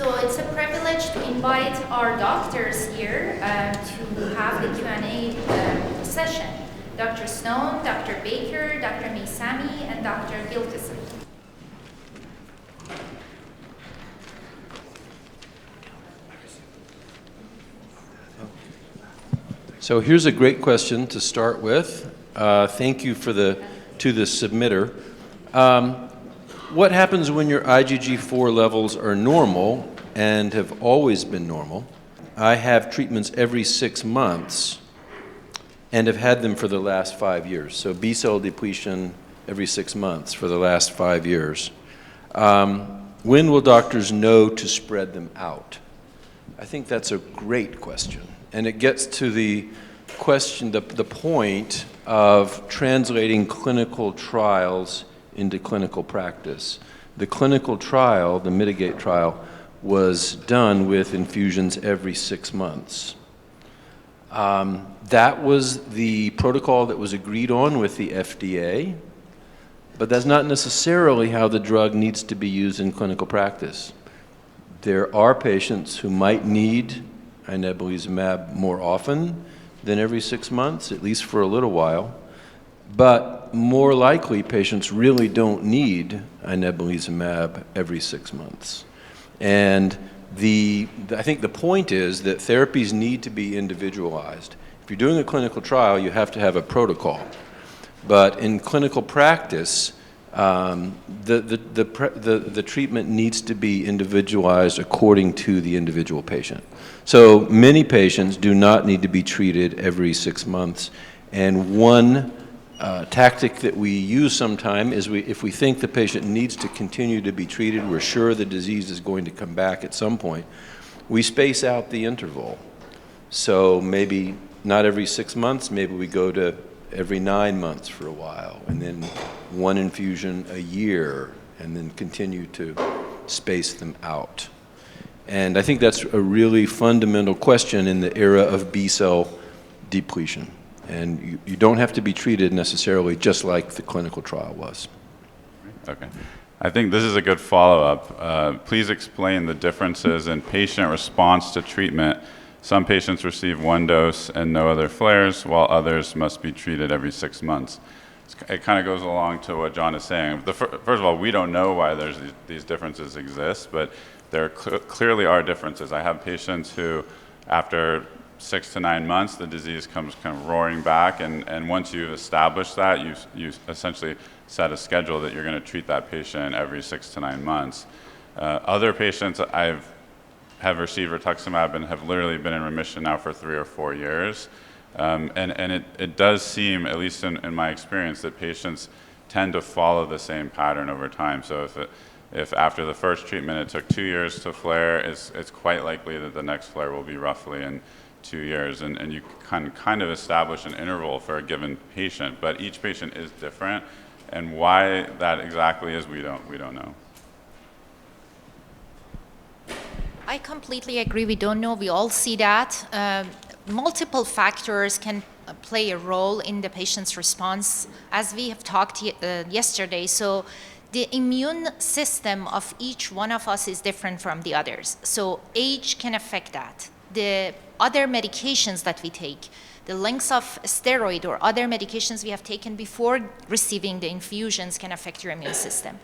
So it's a privilege to invite our doctors here to have the Q&A session. Dr. Stone, Dr. Baker, Dr. Meysami, and Dr. Gilkeson. So here's a great question to start with. Thank you to the submitter. What happens when your IgG4 levels are normal and have always been normal? I have treatments every 6 months and have had them for the last 5 years. So B-cell depletion every 6 months for the last 5 years. When will doctors know to spread them out? I think that's a great question. And it gets to the question, the point of translating clinical trials into clinical practice. The clinical trial, the Mitigate trial, was done with infusions every 6 months. That was the protocol that was agreed on with the FDA, but that's not necessarily how the drug needs to be used in clinical practice. There are patients who might need inebilizumab more often than every 6 months, at least for a little while. But more likely, patients really don't need inebilizumab every 6 months. And I think the point is that therapies need to be individualized. If you're doing a clinical trial, you have to have a protocol. But in clinical practice, the treatment needs to be individualized according to the individual patient. So many patients do not need to be treated every 6 months. And one tactic that we use sometime is if we think the patient needs to continue to be treated, we're sure the disease is going to come back at some point, we space out the interval. So maybe not every 6 months, maybe we go to every 9 months for a while, and then one infusion a year, and then continue to space them out. And I think that's a really fundamental question in the era of B-cell depletion. And you don't have to be treated necessarily just like the clinical trial was. Okay. I think this is a good follow-up. Please explain the differences in patient response to treatment. Some patients receive one dose and no other flares, while others must be treated every 6 months. It kind of goes along to what John is saying. First of all, we don't know why these differences exist, but there clearly are differences. I have patients who, after 6 to 9 months, the disease comes kind of roaring back, and once you've established that, you essentially set a schedule that you're going to treat that patient every 6 to 9 months. Other patients have received rituximab and have literally been in remission now for 3 or 4 years. And it does seem, at least in my experience, that patients tend to follow the same pattern over time. So if after the first treatment it took 2 years to flare, it's quite likely that the next flare will be roughly in 2 years. And you can kind of establish an interval for a given patient, but each patient is different. And why that exactly is, we don't know. I completely agree. We don't know. We all see that. Multiple factors can play a role in the patient's response, as we have talked yesterday. So the immune system of each one of us is different from the others. So age can affect that. The other medications that we take, the lengths of steroid or other medications we have taken before receiving the infusions can affect your immune system.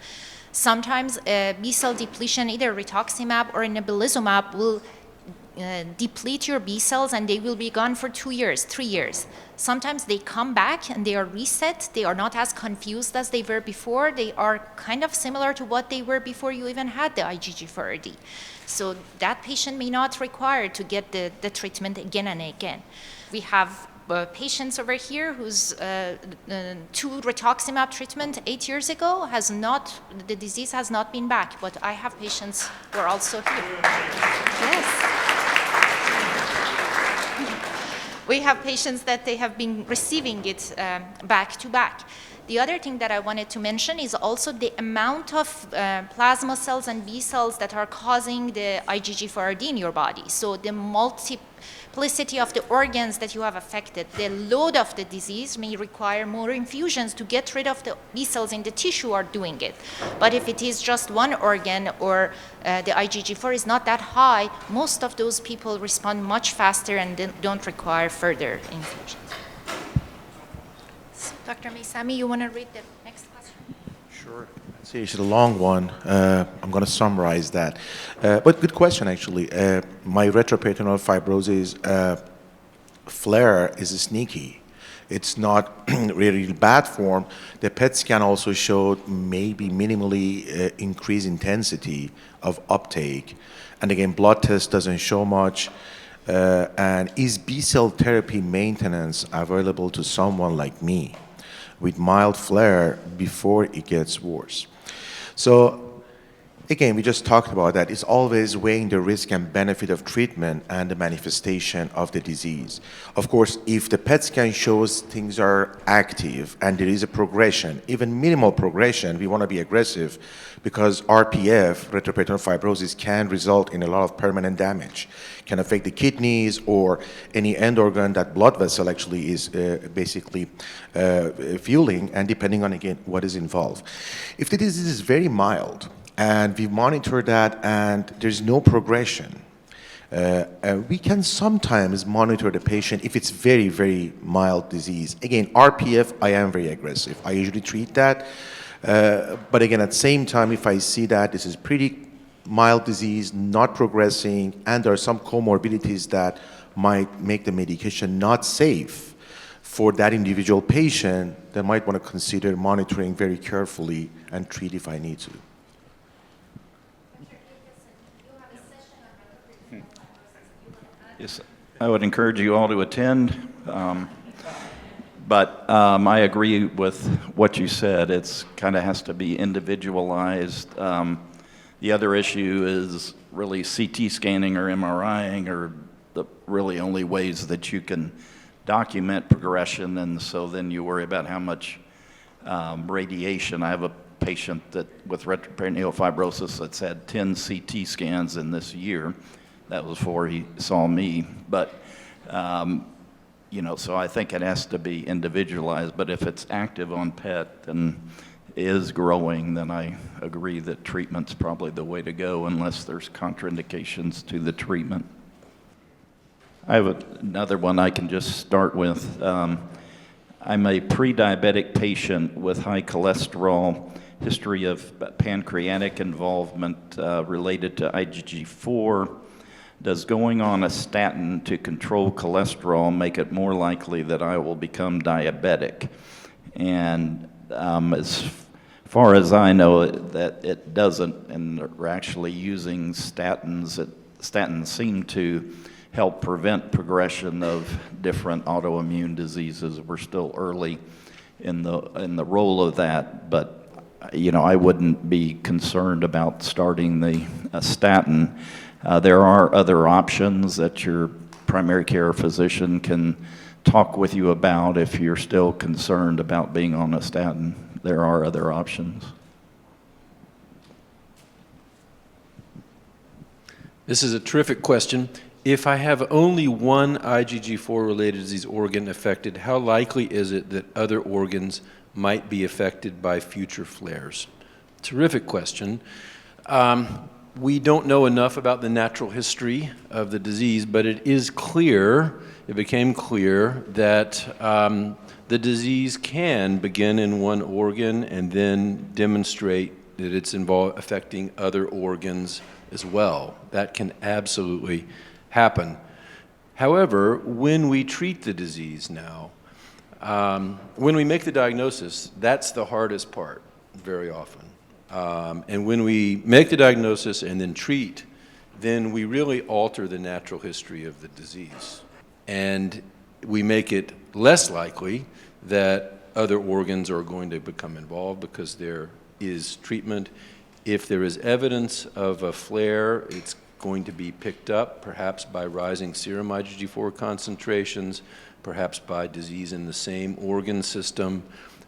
Sometimes B-cell depletion, either rituximab or inebilizumab, will deplete your B cells and they will be gone for 2 years, 3 years. Sometimes they come back and they are reset. They are not as confused as they were before. They are kind of similar to what they were before you even had the IgG4-related. So that patient may not require to get the treatment again and again. We have patients over here whose 2 rituximab treatment 8 years ago the disease has not been back, but I have patients who are also here. Yes. We have patients that they have been receiving it back to back. The other thing that I wanted to mention is also the amount of plasma cells and B cells that are causing the IgG4-RD in your body. So the multiplicity of the organs that you have affected, the load of the disease may require more infusions to get rid of the B cells in the tissue are doing it. But if it is just one organ or the IgG4 is not that high, most of those people respond much faster and don't require further infusions. So, Dr. Meysami, you want to read the next question? Sure. See, it's a long one. I'm going to summarize that. But good question, actually. My retroperitoneal fibrosis flare is sneaky. It's not really bad form. The PET scan also showed maybe minimally increased intensity of uptake. And again, blood test doesn't show much. And is B-cell therapy maintenance available to someone like me with mild flare before it gets worse? So again, we just talked about that. It's always weighing the risk and benefit of treatment and the manifestation of the disease. Of course, if the PET scan shows things are active and there is a progression, even minimal progression, we want to be aggressive because RPF, retroperitoneal fibrosis, can result in a lot of permanent damage, can affect the kidneys or any end organ that blood vessel actually is basically fueling, and depending on, again, what is involved. If the disease is very mild, and we monitor that and there's no progression, we can sometimes monitor the patient if it's very, very mild disease. Again, RPF, I am very aggressive. I usually treat that. But again, at the same time, if I see that this is pretty mild disease, not progressing, and there are some comorbidities that might make the medication not safe for that individual patient, then might want to consider monitoring very carefully and treat if I need to. Yes, I would encourage you all to attend, but I agree with what you said. It's kind of has to be individualized. The other issue is really CT scanning or MRIing are the really only ways that you can document progression, and so then you worry about how much radiation. I have a patient that with retroperitoneal fibrosis that's had 10 CT scans in this year. That was before he saw me, but you know, so I think it has to be individualized. But if it's active on PET and is growing, then I agree that treatment's probably the way to go unless there's contraindications to the treatment. I have another one I can just start with. I'm a pre-diabetic patient with high cholesterol, history of pancreatic involvement related to IgG4. Does going on a statin to control cholesterol make it more likely that I will become diabetic? And as far as I know, that it doesn't, and we're actually using statins. Statins seem to help prevent progression of different autoimmune diseases. We're still early in the role of that, but you know, I wouldn't be concerned about starting a statin. There are other options that your primary care physician can talk with you about if you're still concerned about being on a statin. There are other options. This is a terrific question. If I have only one IgG4-related disease organ affected, how likely is it that other organs might be affected by future flares? Terrific question. We don't know enough about the natural history of the disease, but it became clear that the disease can begin in one organ and then demonstrate that it's affecting other organs as well. That can absolutely happen. However, when we treat the disease now, when we make the diagnosis, that's the hardest part very often. And when we make the diagnosis and then treat, then we really alter the natural history of the disease. And we make it less likely that other organs are going to become involved because there is treatment. If there is evidence of a flare, it's going to be picked up, perhaps by rising serum IgG4 concentrations, perhaps by disease in the same organ system.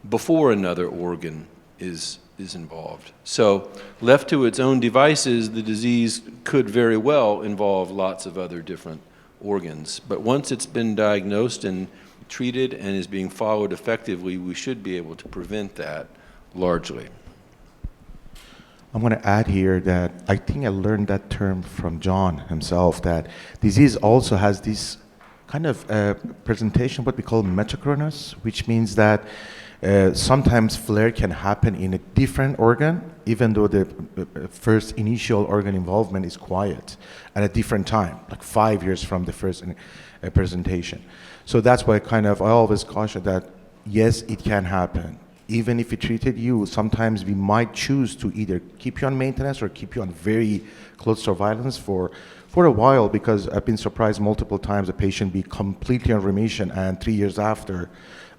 before another organ is involved. So left to its own devices, the disease could very well involve lots of other different organs. But once it's been diagnosed and treated and is being followed effectively, we should be able to prevent that largely. I'm going to add here that I think I learned that term from John himself, that disease also has this kind of presentation, what we call Metachronous, which means that sometimes flare can happen in a different organ, even though the first initial organ involvement is quiet, at a different time, like 5 years from the first presentation. So that's why I always caution that, yes, it can happen. Even if we treated you, sometimes we might choose to either keep you on maintenance or keep you on very close surveillance for a while, because I've been surprised multiple times a patient be completely on remission and 3 years after,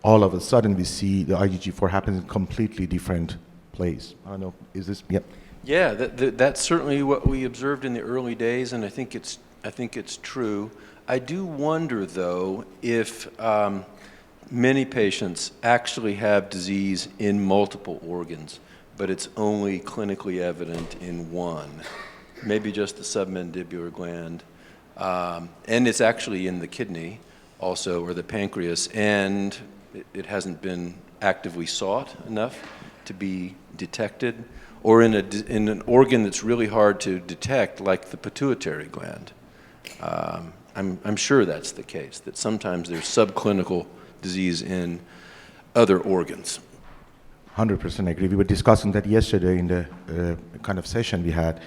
all of a sudden we see the IgG4 happens in a completely different place. I don't know, is this, yep. Yeah, that's certainly what we observed in the early days, and I think it's true. I do wonder, though, if many patients actually have disease in multiple organs, but it's only clinically evident in one, maybe just the submandibular gland, and it's actually in the kidney also, or the pancreas, and it hasn't been actively sought enough to be detected, or in an organ that's really hard to detect, like the pituitary gland. I'm sure that's the case, that sometimes there's subclinical disease in other organs. 100% agree. We were discussing that yesterday in the kind of session we had,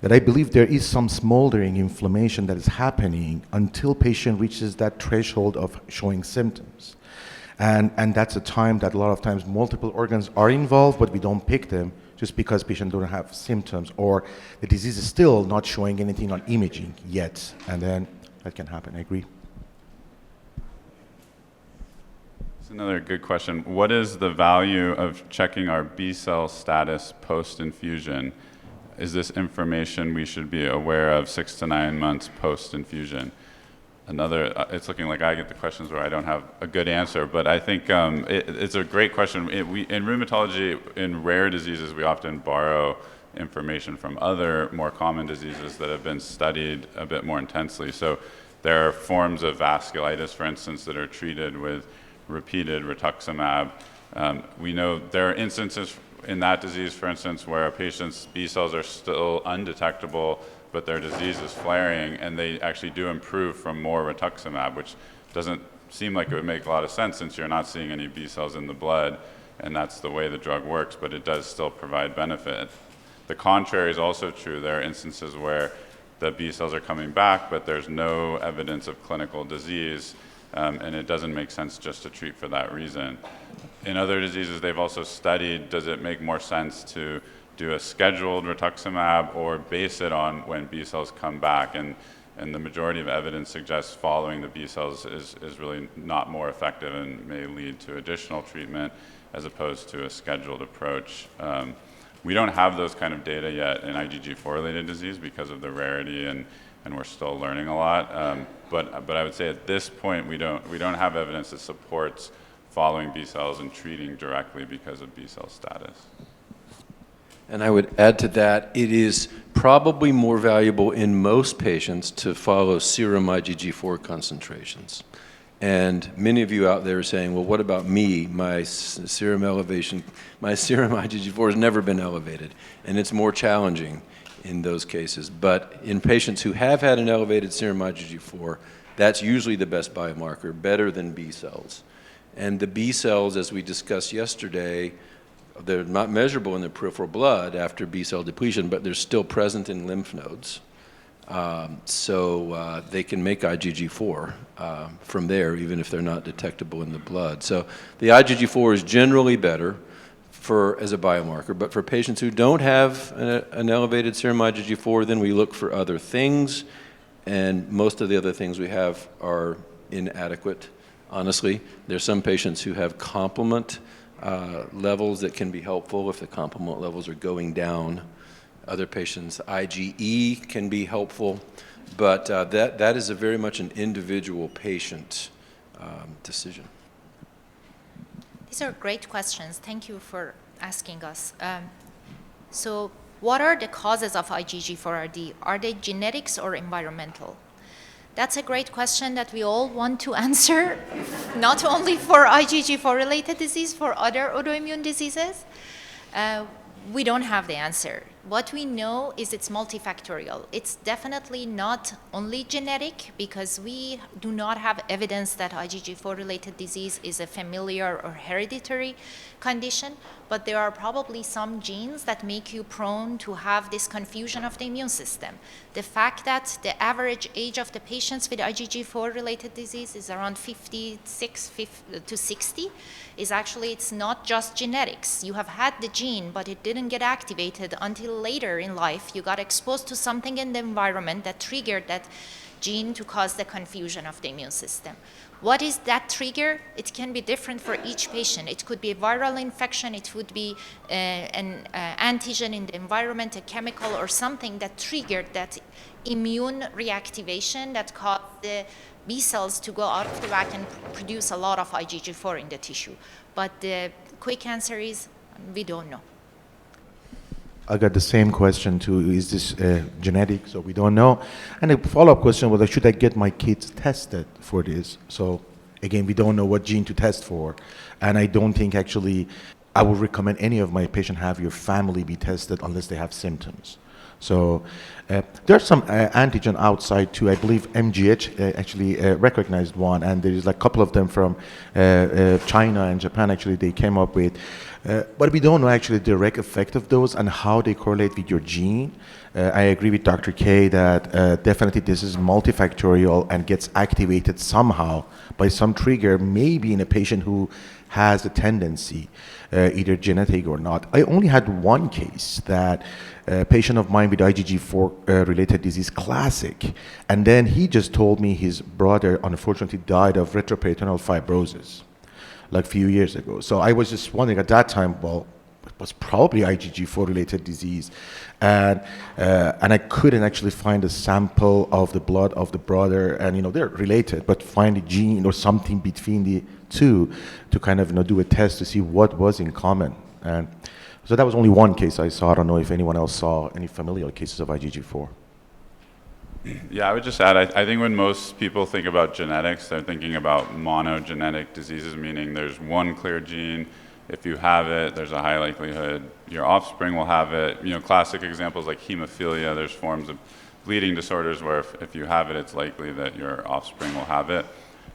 that I believe there is some smoldering inflammation that is happening until patient reaches that threshold of showing symptoms. And that's a time that a lot of times multiple organs are involved, but we don't pick them just because patients don't have symptoms, or the disease is still not showing anything on imaging yet, and then that can happen. I agree. That's another good question. What is the value of checking our B cell status post-infusion? Is this information we should be aware of 6 to 9 months post-infusion? It's looking like I get the questions where I don't have a good answer, but I think it's a great question. In rheumatology, in rare diseases, we often borrow information from other more common diseases that have been studied a bit more intensely. So there are forms of vasculitis, for instance, that are treated with repeated rituximab. We know there are instances in that disease, for instance, where a patient's B cells are still undetectable, but their disease is flaring, and they actually do improve from more rituximab, which doesn't seem like it would make a lot of sense since you're not seeing any B cells in the blood, and that's the way the drug works, but it does still provide benefit. The contrary is also true. There are instances where the B cells are coming back, but there's no evidence of clinical disease, and it doesn't make sense just to treat for that reason. In other diseases, they've also studied, does it make more sense to do a scheduled rituximab or base it on when B cells come back? And the majority of evidence suggests following the B cells is really not more effective and may lead to additional treatment as opposed to a scheduled approach. We don't have those kind of data yet in IgG4-related disease because of the rarity, and we're still learning a lot. But I would say at this point, we don't have evidence that supports following B cells and treating directly because of B cell status. And I would add to that, it is probably more valuable in most patients to follow serum IgG4 concentrations. And many of you out there are saying, well, what about me? My serum IgG4 has never been elevated, and it's more challenging in those cases. But in patients who have had an elevated serum IgG4, that's usually the best biomarker, better than B cells. And the B cells, as we discussed yesterday, they're not measurable in the peripheral blood after B cell depletion, but they're still present in lymph nodes. So they can make IgG4 from there, even if they're not detectable in the blood. So the IgG4 is generally better as a biomarker, but for patients who don't have an elevated serum IgG4, then we look for other things, and most of the other things we have are inadequate, honestly. There's some patients who have complement levels that can be helpful if the complement levels are going down. Other patients, IgE can be helpful, but that is very much an individual patient decision. These are great questions. Thank you for asking us. So what are the causes of IgG4-RD? Are they genetics or environmental? That's a great question that we all want to answer, not only for IgG4-related disease, for other autoimmune diseases. We don't have the answer. What we know is it's multifactorial. It's definitely not only genetic, because we do not have evidence that IgG4-related disease is a familiar or hereditary condition, but there are probably some genes that make you prone to have this confusion of the immune system. The fact that the average age of the patients with IgG4-related disease is around 56 to 60 is actually, it's not just genetics. You have had the gene, but it didn't get activated until later in life. You got exposed to something in the environment that triggered that gene to cause the confusion of the immune system. What is that trigger? It can be different for each patient. It could be a viral infection, it would be an antigen in the environment, a chemical or something that triggered that immune reactivation that caused the B cells to go out of the whack and produce a lot of IgG4 in the tissue. But the quick answer is we don't know. I got the same question too. Is this genetic? So we don't know. And a follow-up question was, should I get my kids tested for this? So again, we don't know what gene to test for. And I don't think actually I would recommend any of my patients have your family be tested unless they have symptoms. So there's some antigen outside too. I believe MGH actually recognized one, and there is like a couple of them from China and Japan actually they came up with. But we don't know actually the direct effect of those and how they correlate with your gene. I agree with Dr. K that definitely this is multifactorial and gets activated somehow by some trigger, maybe in a patient who has a tendency, either genetic or not. I only had one case that a patient of mine with IgG4-related disease, classic, and then he just told me his brother unfortunately died of retroperitoneal fibrosis like a few years ago. So I was just wondering at that time, well, it was probably IgG4-related disease. And I couldn't actually find a sample of the blood of the brother, and they're related, but find a gene or something between the two to kind of do a test to see what was in common. And so that was only one case I saw. I don't know if anyone else saw any familial cases of IgG4. Yeah, I would just add, I think when most people think about genetics, they're thinking about monogenetic diseases, meaning there's one clear gene. If you have it, there's a high likelihood your offspring will have it. Classic examples like hemophilia, there's forms of bleeding disorders where if you have it, it's likely that your offspring will have it.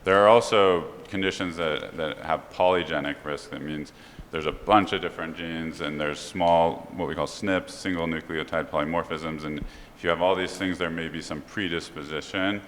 There are also conditions that have polygenic risk. That means there's a bunch of different genes and there's small, what we call SNPs, single nucleotide polymorphisms, and if you have all these things, there may be some predisposition.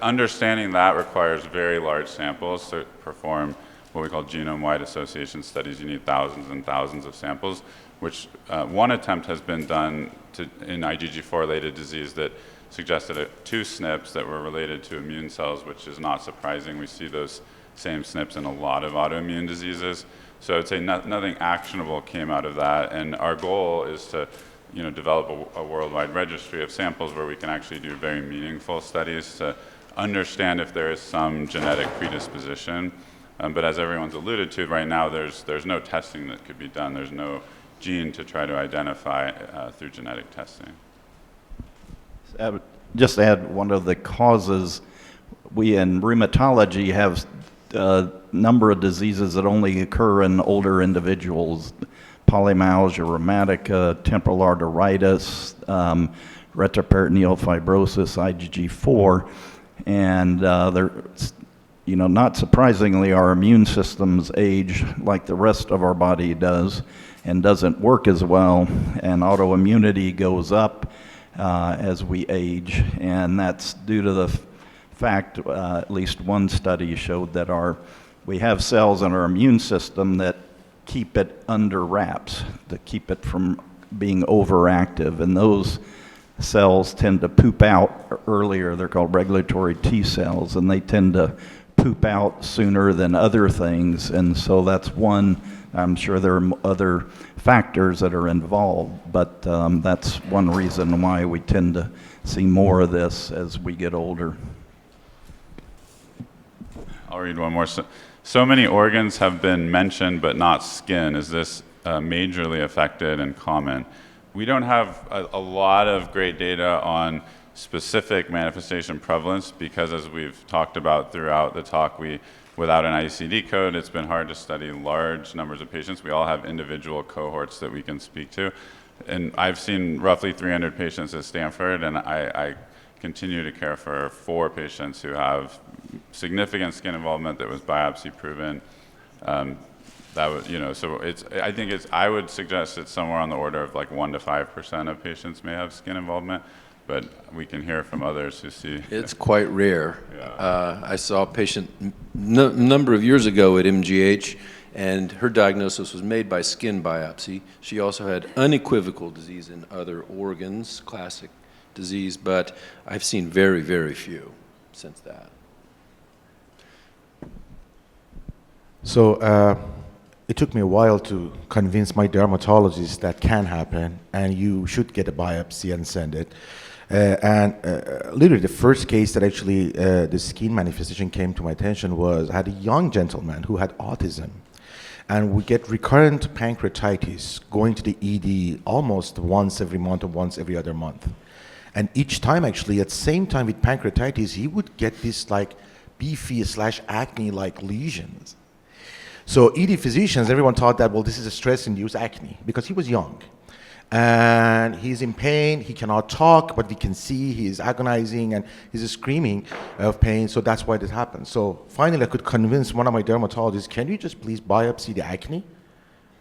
Understanding that requires very large samples to perform what we call genome-wide association studies. You need thousands and thousands of samples, which one attempt has been done in IgG4-related disease that suggested two SNPs that were related to immune cells, which is not surprising. We see those same SNPs in a lot of autoimmune diseases. So I'd say nothing actionable came out of that, and our goal is to develop a worldwide registry of samples where we can actually do very meaningful studies to understand if there is some genetic predisposition. But as everyone's alluded to, right now there's no testing that could be done. There's no gene to try to identify through genetic testing. Just to add one of the causes, we in rheumatology have a number of diseases that only occur in older individuals: polymyalgia rheumatica, temporal arteritis, retroperitoneal fibrosis, IgG4, and not surprisingly, our immune systems age like the rest of our body does and doesn't work as well, and autoimmunity goes up as we age, and that's due to the fact, at least one study showed that we have cells in our immune system that keep it under wraps, to keep it from being overactive, and those cells tend to poop out earlier. They're called regulatory T cells, and they tend to poop out sooner than other things, and so that's one. I'm sure there are other factors that are involved, but that's one reason why we tend to see more of this as we get older. I'll read one more. So many organs have been mentioned, but not skin. Is this majorly affected and common? We don't have a lot of great data on specific manifestation prevalence because, as we've talked about throughout the talk, without an ICD code, it's been hard to study large numbers of patients. We all have individual cohorts that we can speak to. And I've seen roughly 300 patients at Stanford, and I continue to care for 4 patients who have significant skin involvement that was biopsy proven. That would, so I would suggest it's somewhere on the order of like 1 to 5% of patients may have skin involvement, but we can hear from others who see. It's quite rare. Yeah. I saw a patient number of years ago at MGH, and her diagnosis was made by skin biopsy. She also had unequivocal disease in other organs, classic disease, but I've seen very, very few since that. So it took me a while to convince my dermatologist that can happen, and you should get a biopsy and send it. Literally the first case that actually the skin manifestation came to my attention was I had a young gentleman who had autism, and we get recurrent pancreatitis going to the ED almost once every month or once every other month. And each time actually, at the same time with pancreatitis, he would get this like beefy / acne-like lesions. So ED physicians, everyone thought that, well, this is a stress-induced acne because he was young. And he's in pain, he cannot talk, but we can see he is agonizing and he's screaming of pain, so that's why this happened. So finally I could convince one of my dermatologists, can you just please biopsy the acne?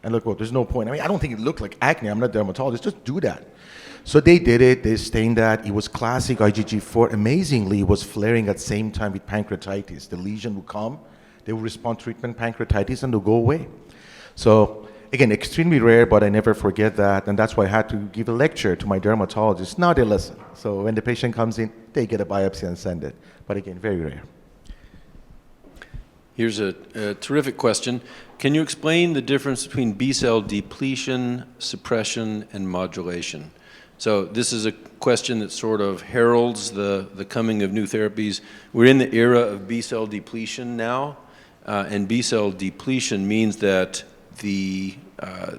And look, well, there's no point. I mean, I don't think it looked like acne, I'm not a dermatologist, just do that. So they did it, they stained that, it was classic IgG4. Amazingly, it was flaring at the same time with pancreatitis. The lesion would come, they would respond to treatment, pancreatitis, and they'll go away. So again, extremely rare, but I never forget that, and that's why I had to give a lecture to my dermatologist. Now they listen. So when the patient comes in, they get a biopsy and send it. But again, very rare. Here's a terrific question. Can you explain the difference between B-cell depletion, suppression, and modulation? So this is a question that sort of heralds the coming of new therapies. We're in the era of B-cell depletion now, and B-cell depletion means that the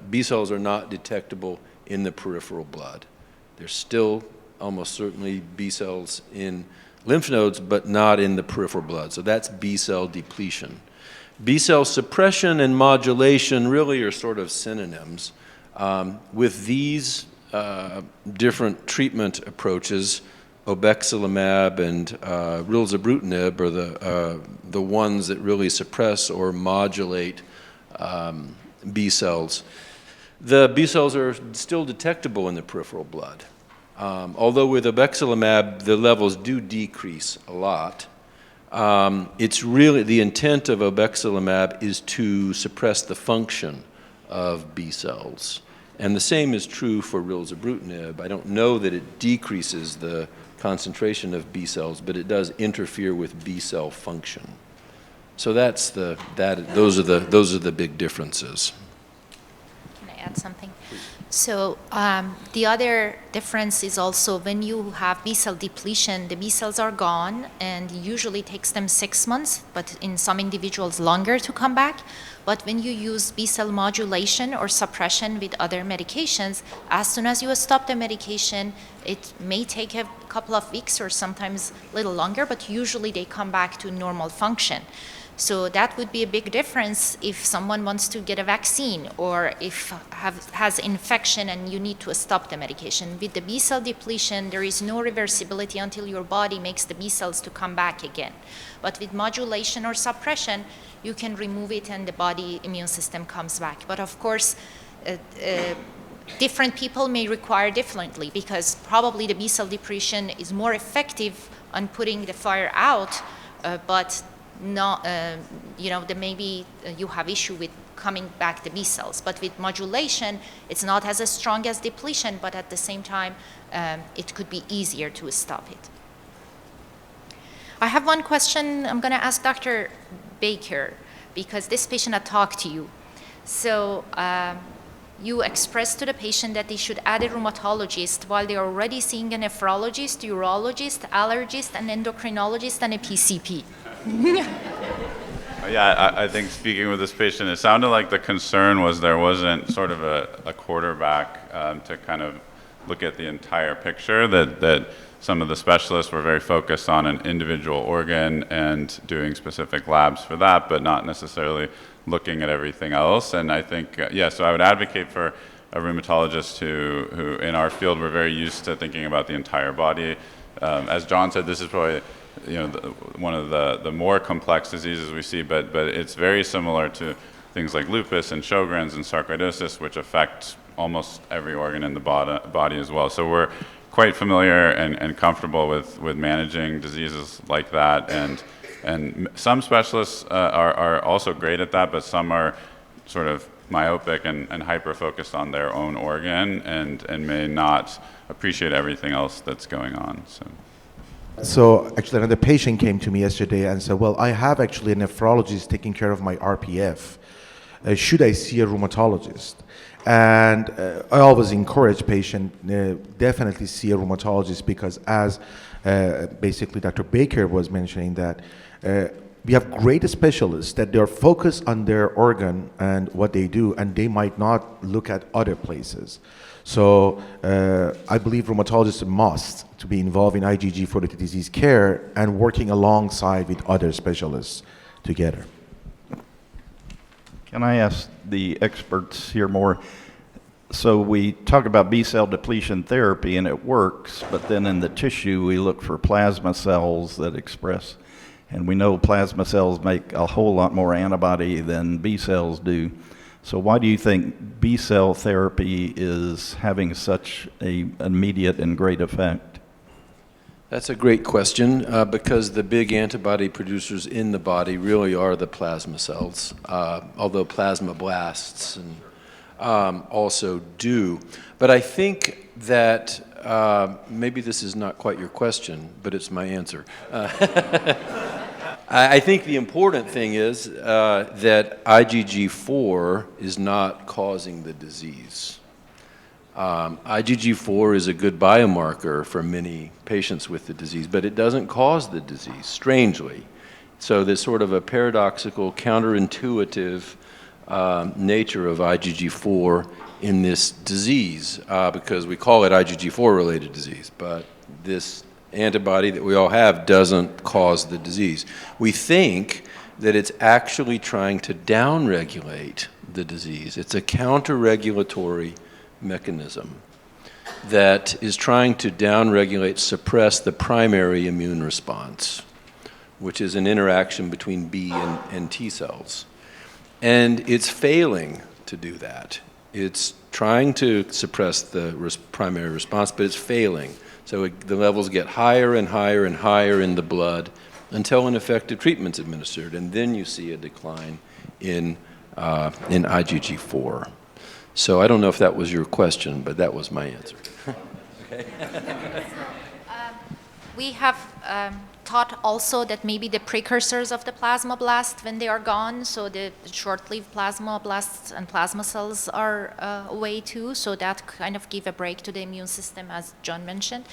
B cells are not detectable in the peripheral blood. There's still almost certainly B cells in lymph nodes, but not in the peripheral blood. So that's B cell depletion. B cell suppression and modulation really are sort of synonyms. With these different treatment approaches, obexelimab and reversibility are the ones that really suppress or modulate B cells. The B cells are still detectable in the peripheral blood. Although with obexelimab, the levels do decrease a lot. It's really, the intent of obexelimab is to suppress the function of B cells. And the same is true for rilzabrutinib. I don't know that it decreases the concentration of B cells, but it does interfere with B cell function. So those are the big differences. Can I add something? So the other difference is also when you have B-cell depletion, the B cells are gone, and usually takes them 6 months, but in some individuals longer to come back. But when you use B-cell modulation or suppression with other medications, as soon as you stop the medication, it may take a couple of weeks or sometimes a little longer, but usually they come back to normal function. So that would be a big difference if someone wants to get a vaccine or if has infection and you need to stop the medication. With the B-cell depletion, there is no reversibility until your body makes the B cells to come back again. But with modulation or suppression, you can remove it and the body immune system comes back. But of course, different people may require differently because probably the B-cell depletion is more effective on putting the fire out, but not, there maybe you have issue with coming back the B cells. But with modulation, it's not as strong as depletion, but at the same time, it could be easier to stop it. I have one question I'm going to ask Dr. Baker, because this patient had talked to you. So you expressed to the patient that they should add a rheumatologist while they're already seeing a nephrologist, urologist, allergist, an endocrinologist, and a PCP. Yeah, I think speaking with this patient, it sounded like the concern was there wasn't sort of a quarterback to kind of look at the entire picture, that some of the specialists were very focused on an individual organ and doing specific labs for that, but not necessarily looking at everything else. And I think, so I would advocate for a rheumatologist who in our field, we're very used to thinking about the entire body. As John said, this is probably one of the more complex diseases we see, but it's very similar to things like lupus and Sjogren's and sarcoidosis, which affect almost every organ in the body as well. So we're quite familiar and comfortable with managing diseases like that. And some specialists are also great at that, but some are sort of myopic and hyper-focused on their own organ and may not appreciate everything else that's going on. So actually another patient came to me yesterday and said, well, I have actually a nephrologist taking care of my RPF. Should I see a rheumatologist? And I always encourage patients definitely see a rheumatologist, because as basically Dr. Baker was mentioning, that we have great specialists that they're focused on their organ and what they do, and they might not look at other places. So I believe rheumatologists must to be involved in IgG4-related disease care and working alongside with other specialists together. Can I ask the experts here more? So we talk about B-cell depletion therapy, and it works, but then in the tissue we look for plasma cells that express, and we know plasma cells make a whole lot more antibody than B cells do. So why do you think B-cell therapy is having such an immediate and great effect? That's a great question, because the big antibody producers in the body really are the plasma cells, although plasmablasts also do. But I think that maybe this is not quite your question, but it's my answer. I think the important thing is that IgG4 is not causing the disease. IgG4 is a good biomarker for many patients with the disease, but it doesn't cause the disease, strangely. So there's sort of a paradoxical, counterintuitive nature of IgG4 in this disease, because we call it IgG4-related disease, but this antibody that we all have doesn't cause the disease. We think that it's actually trying to downregulate the disease. It's a counter-regulatory mechanism that is trying to downregulate, suppress the primary immune response, which is an interaction between B and T cells. And it's failing to do that. It's trying to suppress the primary response, but it's failing. So the levels get higher and higher and higher in the blood until an effective treatment's administered, and then you see a decline in IgG4. So I don't know if that was your question, but that was my answer. Okay. We have thought also that maybe the precursors of the plasmablast, when they are gone, so the short-lived plasmablasts and plasma cells are away too, so that kind of give a break to the immune system, as John mentioned.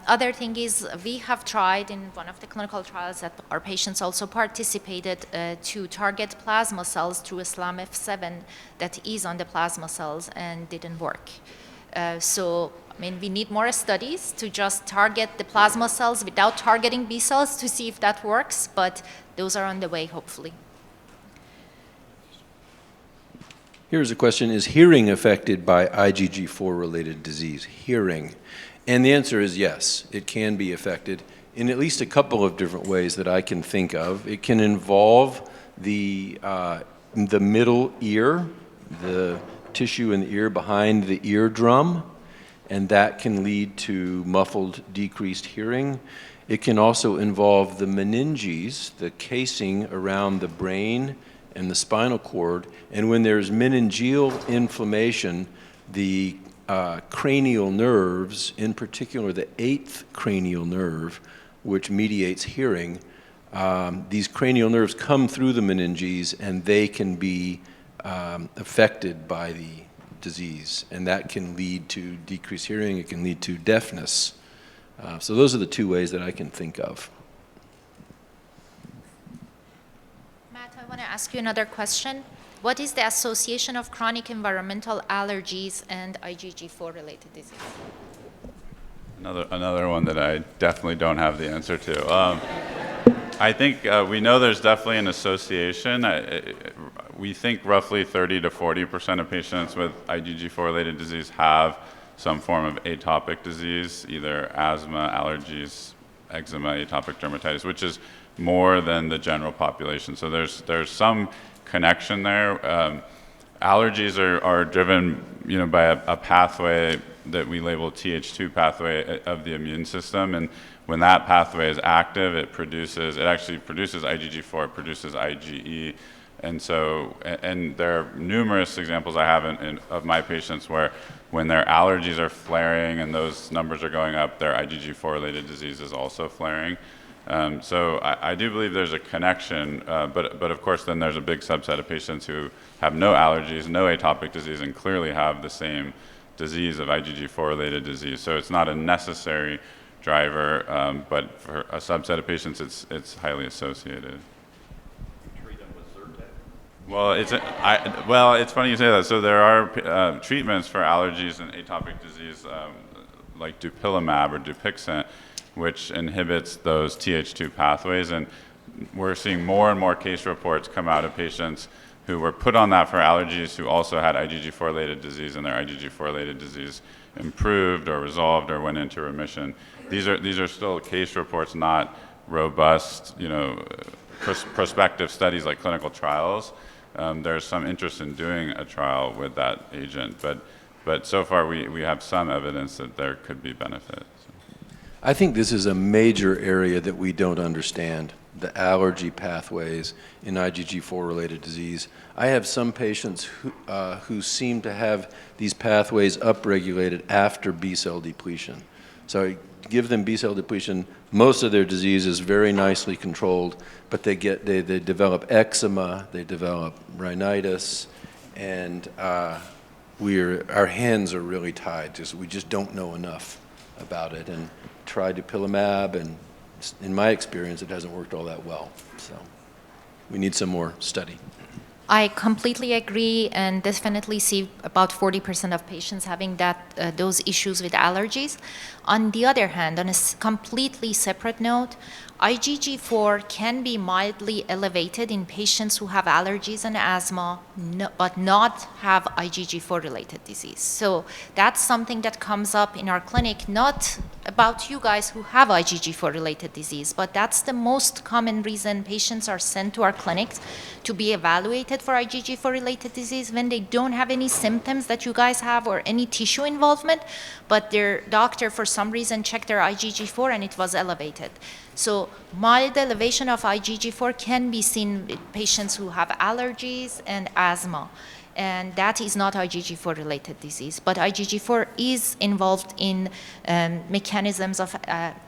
Other thing is, we have tried in one of the clinical trials that our patients also participated to target plasma cells through a SLAMF7 that is on the plasma cells and didn't work. So, I mean, we need more studies to just target the plasma cells without targeting B cells to see if that works, but those are on the way, hopefully. Here's a question: is hearing affected by IgG4-related disease? Hearing. And the answer is yes, it can be affected in at least a couple of different ways that I can think of. It can involve the middle ear, the tissue in the ear behind the eardrum, and that can lead to muffled, decreased hearing. It can also involve the meninges, the casing around the brain and the spinal cord, and when there's meningeal inflammation, the cranial nerves, in particular the 8th cranial nerve, which mediates hearing, these cranial nerves come through the meninges and they can be affected by the disease, and that can lead to decreased hearing, it can lead to deafness. So those are the two ways that I can think of. Matt, ask you another question? What is the association of chronic environmental allergies and IgG4-related disease? Another one that I definitely don't have the answer to. I think we know there's definitely an association. We think roughly 30 to 40% of patients with IgG4-related disease have some form of atopic disease, either asthma, allergies, eczema, atopic dermatitis, which is more than the general population. So there's some connection there. Allergies are driven, by a pathway that we label Th2 pathway of the immune system, and when that pathway is active, it actually produces IgG4, it produces IgE, and there are numerous examples I have of my patients where when their allergies are flaring and those numbers are going up, their IgG4-related disease is also flaring. So I do believe there's a connection, but of course then there's a big subset of patients who have no allergies, no atopic disease, and clearly have the same disease of IgG4-related disease. So it's not a necessary driver, but for a subset of patients, it's highly associated. Well, it's funny you say that. So there are treatments for allergies and atopic disease, like dupilumab or Dupixent, which inhibits those Th2 pathways, and we're seeing more and more case reports come out of patients who were put on that for allergies who also had IgG4-related disease, and their IgG4-related disease improved or resolved or went into remission. These are still case reports, not robust, prospective studies like clinical trials. There's some interest in doing a trial with that agent, but so far we have some evidence that there could be benefit. I think this is a major area that we don't understand, the allergy pathways in IgG4-related disease. I have some patients who seem to have these pathways upregulated after B-cell depletion. So I give them B-cell depletion, most of their disease is very nicely controlled, but they develop eczema, they develop rhinitis, and our hands are really tied. We just don't know enough about it. And try dupilumab, and in my experience, it hasn't worked all that well. So we need some more study. I completely agree, and definitely see about 40% of patients having those issues with allergies. On the other hand, on a completely separate note, IgG4 can be mildly elevated in patients who have allergies and asthma, but not have IgG4-related disease. So that's something that comes up in our clinic, not about you guys who have IgG4-related disease, but that's the most common reason patients are sent to our clinics to be evaluated for IgG4-related disease when they don't have any symptoms that you guys have or any tissue involvement, but their doctor for some reason checked their IgG4 and it was elevated. So mild elevation of IgG4 can be seen in patients who have allergies and asthma, and that is not IgG4-related disease. But IgG4 is involved in mechanisms of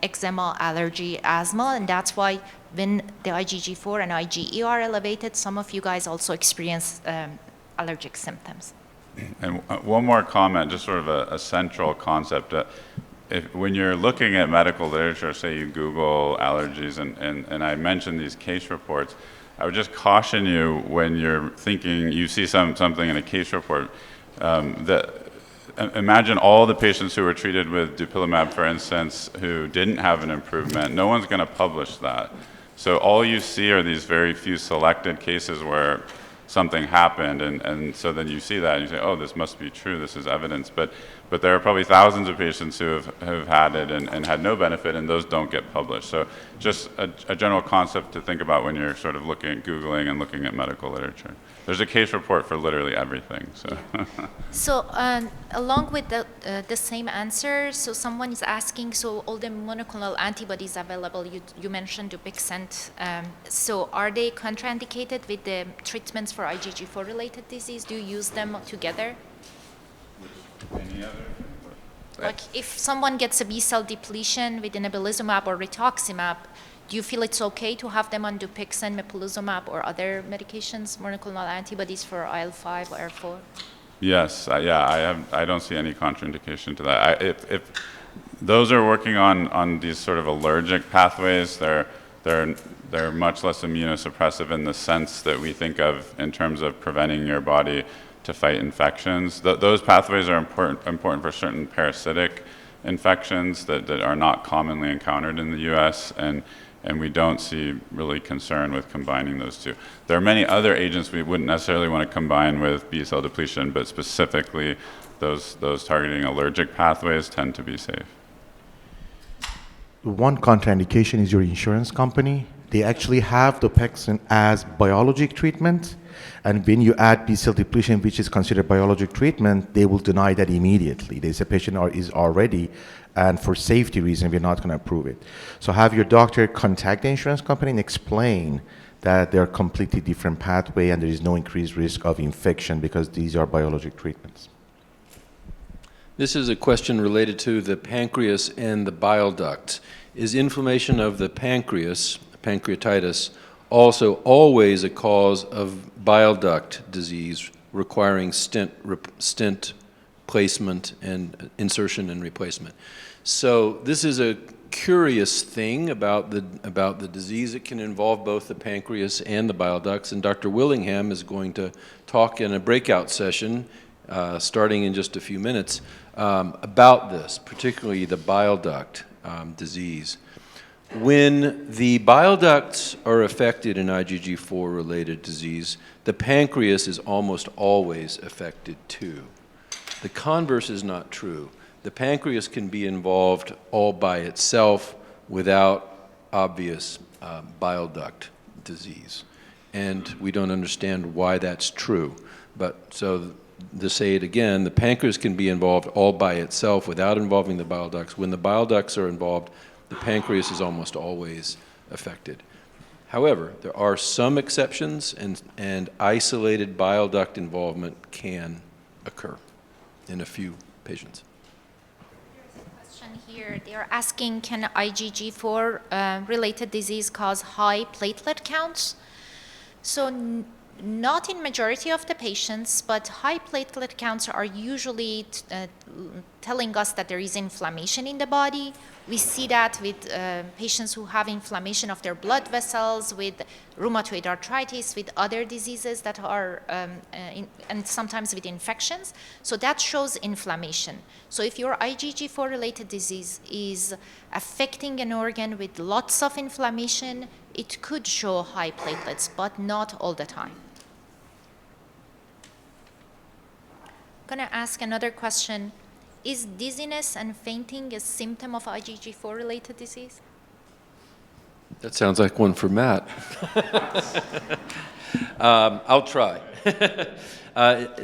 eczema, allergy, asthma, and that's why when the IgG4 and IgE are elevated, some of you guys also experience allergic symptoms. And one more comment, just sort of a central concept. When you're looking at medical literature, say you Google allergies, and I mentioned these case reports, I would just caution you when you're thinking you see something in a case report, imagine all the patients who were treated with dupilumab, for instance, who didn't have an improvement. No one's going to publish that. So all you see are these very few selected cases where something happened, and so then you see that and you say, oh, this must be true, this is evidence. But there are probably thousands of patients who have had it and had no benefit, and those don't get published. So just a general concept to think about when you're sort of looking at Googling and looking at medical literature. There's a case report for literally everything. So along with the same answer, so someone is asking, so all the monoclonal antibodies available, you mentioned Dupixent, so are they contraindicated with the treatments for IgG4-related disease? Do you use them together? Any other? Like if someone gets a B-cell depletion with inebilizumab or rituximab, do you feel it's okay to have them on Dupixent, mepolizumab, or other medications, monoclonal antibodies for IL-5 or IL-4? Yes, I don't see any contraindication to that. If those are working on these sort of allergic pathways, there they're much less immunosuppressive in the sense that we think of in terms of preventing your body to fight infections. Those pathways are important for certain parasitic infections that are not commonly encountered in the US, and we don't see really concern with combining those two. There are many other agents we wouldn't necessarily want to combine with B-cell depletion, but specifically those targeting allergic pathways tend to be safe. One contraindication is your insurance company. They actually have Depletion as biologic treatment, and when you add B-cell depletion, which is considered biologic treatment, they will deny that immediately. They say patient is already, and for safety reason, we're not going to approve it. So have your doctor contact the insurance company and explain that they're completely different pathway and there is no increased risk of infection because these are biologic treatments. This is a question related to the pancreas and the bile duct. Is inflammation of the pancreas, pancreatitis, also always a cause of bile duct disease requiring stent placement and insertion and replacement? So this is a curious thing about the disease. It can involve both the pancreas and the bile ducts, and Dr. Willingham is going to talk in a breakout session starting in just a few minutes about this, particularly the bile duct disease. When the bile ducts are affected in IgG4-related disease, the pancreas is almost always affected too. The converse is not true. The pancreas can be involved all by itself without obvious bile duct disease. And we don't understand why that's true. But so to say it again, the pancreas can be involved all by itself without involving the bile ducts. When the bile ducts are involved, the pancreas is almost always affected. However, there are some exceptions, and isolated bile duct involvement can occur in a few patients. There's a question here. They're asking, can IgG4-related disease cause high platelet counts? So not in majority of the patients, but high platelet counts are usually telling us that there is inflammation in the body. We see that with patients who have inflammation of their blood vessels, with rheumatoid arthritis, with other diseases that are, and sometimes with infections. So that shows inflammation. So if your IgG4-related disease is affecting an organ with lots of inflammation, it could show high platelets, but not all the time. I'm going to ask another question. Is dizziness and fainting a symptom of IgG4-related disease? That sounds like one for Matt. I'll try.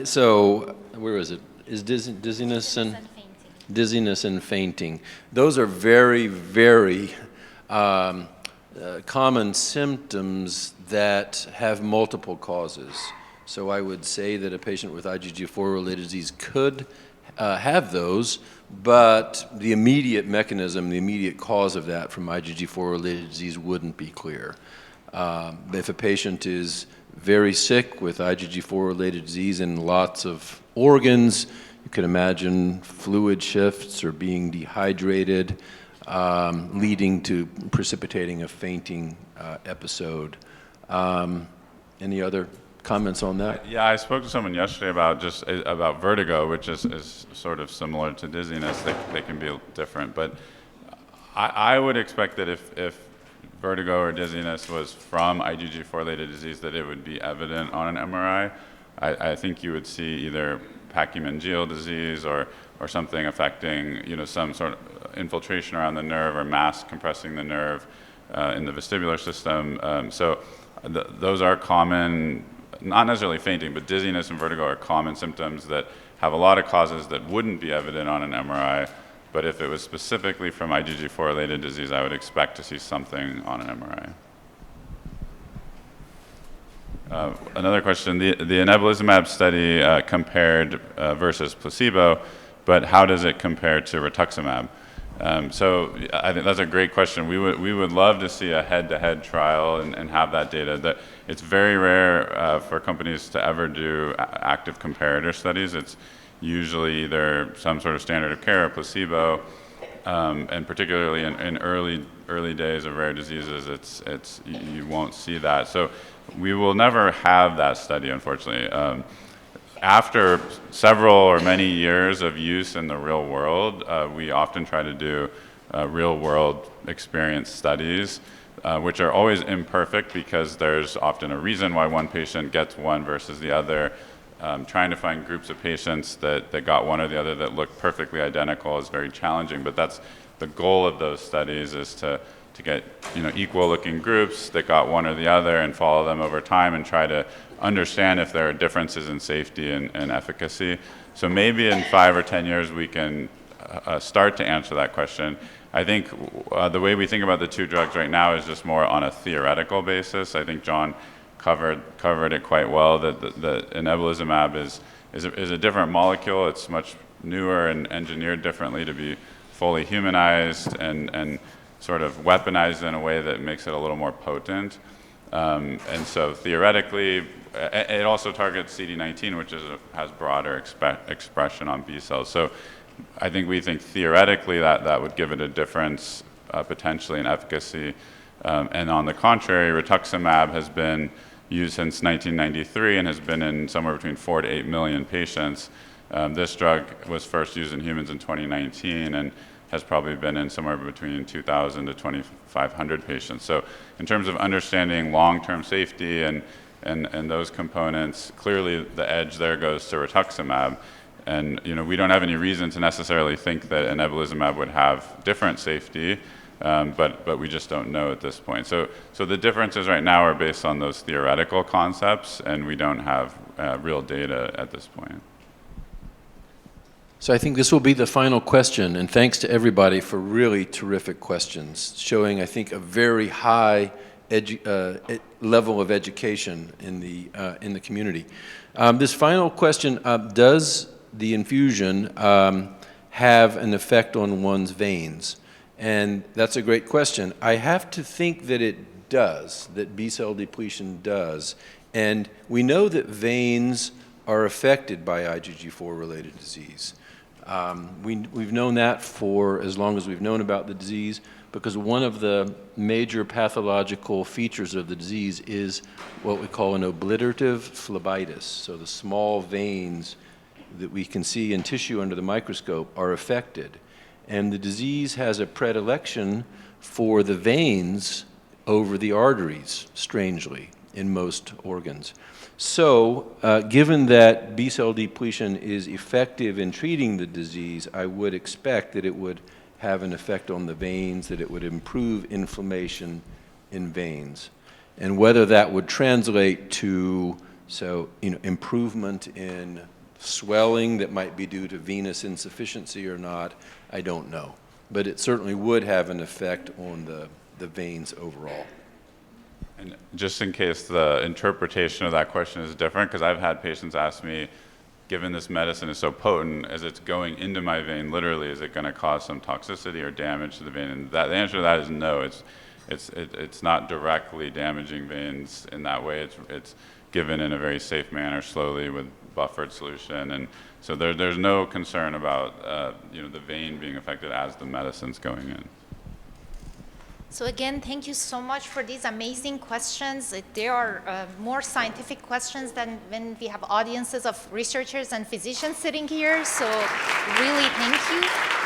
So where is it? Is dizziness and fainting. Dizziness and fainting. Those are very, very common symptoms that have multiple causes. So I would say that a patient with IgG4-related disease could have those, but the immediate mechanism, the immediate cause of that from IgG4-related disease wouldn't be clear. If a patient is very sick with IgG4-related disease in lots of organs, you can imagine fluid shifts or being dehydrated, leading to precipitating a fainting episode. Any other comments on that? Yeah, I spoke to someone yesterday about vertigo, which is sort of similar to dizziness. They can be different, but I would expect that if vertigo or dizziness was from IgG4-related disease, that it would be evident on an MRI. I think you would see either pachymeningeal disease or something affecting, some sort of infiltration around the nerve or mass compressing the nerve in the vestibular system. So those are common. Not necessarily fainting, but dizziness and vertigo are common symptoms that have a lot of causes that wouldn't be evident on an MRI. But if it was specifically from IgG4-related disease, I would expect to see something on an MRI. Another question, the inebilizumab study compared versus placebo, but how does it compare to rituximab? So I think that's a great question. We would love to see a head-to-head trial and have that data. It's very rare for companies to ever do active comparator studies. It's usually either some sort of standard of care or placebo. and particularly in early days of rare diseases, you won't see that. So we will never have that study, unfortunately. After several or many years of use in the real world, we often try to do real world experience studies, which are always imperfect because there's often a reason why one patient gets one versus the other. Trying to find groups of patients that got one or the other that look perfectly identical is very challenging, but that's the goal of those studies, is to get equal looking groups that got one or the other and follow them over time and try to understand if there are differences in safety and efficacy. So maybe in 5 or 10 years we can start to answer that question. I think the way we think about the two drugs right now is just more on a theoretical basis. I think John covered it quite well, that inebilizumab is a different molecule. It's much newer and engineered differently to be fully humanized and sort of weaponized in a way that makes it a little more potent. And so theoretically, it also targets CD19, which has broader expression on B cells. So I think we think theoretically that would give it a difference potentially in efficacy. And on the contrary, rituximab has been used since 1993 and has been in somewhere between 4 to 8 million patients. This drug was first used in humans in 2019 and has probably been in somewhere between 2,000 to 2,500 patients. So in terms of understanding long-term safety and those components, clearly the edge there goes to rituximab. And we don't have any reason to necessarily think that inebilizumab would have different safety, but we just don't know at this point. So the differences right now are based on those theoretical concepts, and we don't have real data at this point. So I think this will be the final question, and thanks to everybody for really terrific questions, showing, I think, a very high level of education in the community. This final question, does the infusion have an effect on one's veins? And that's a great question. I have to think that it does, that B-cell depletion does. And we know that veins are affected by IgG4-related disease. We've known that for as long as we've known about the disease, because one of the major pathological features of the disease is what we call an obliterative phlebitis. So the small veins that we can see in tissue under the microscope are affected. And the disease has a predilection for the veins over the arteries, strangely, in most organs. So, given that B-cell depletion is effective in treating the disease, I would expect that it would have an effect on the veins, that it would improve inflammation in veins. And whether that would translate to, improvement in swelling that might be due to venous insufficiency or not, I don't know. But it certainly would have an effect on the veins overall. And just in case the interpretation of that question is different, because I've had patients ask me, given this medicine is so potent, as it's going into my vein, literally, is it going to cause some toxicity or damage to the vein? And the answer to that is no. It's not directly damaging veins in that way. It's given in a very safe manner, slowly, with buffered solution. And so there's no concern about the vein being affected as the medicine's going in. So again, thank you so much for these amazing questions. There are more scientific questions than when we have audiences of researchers and physicians sitting here. So really, thank you.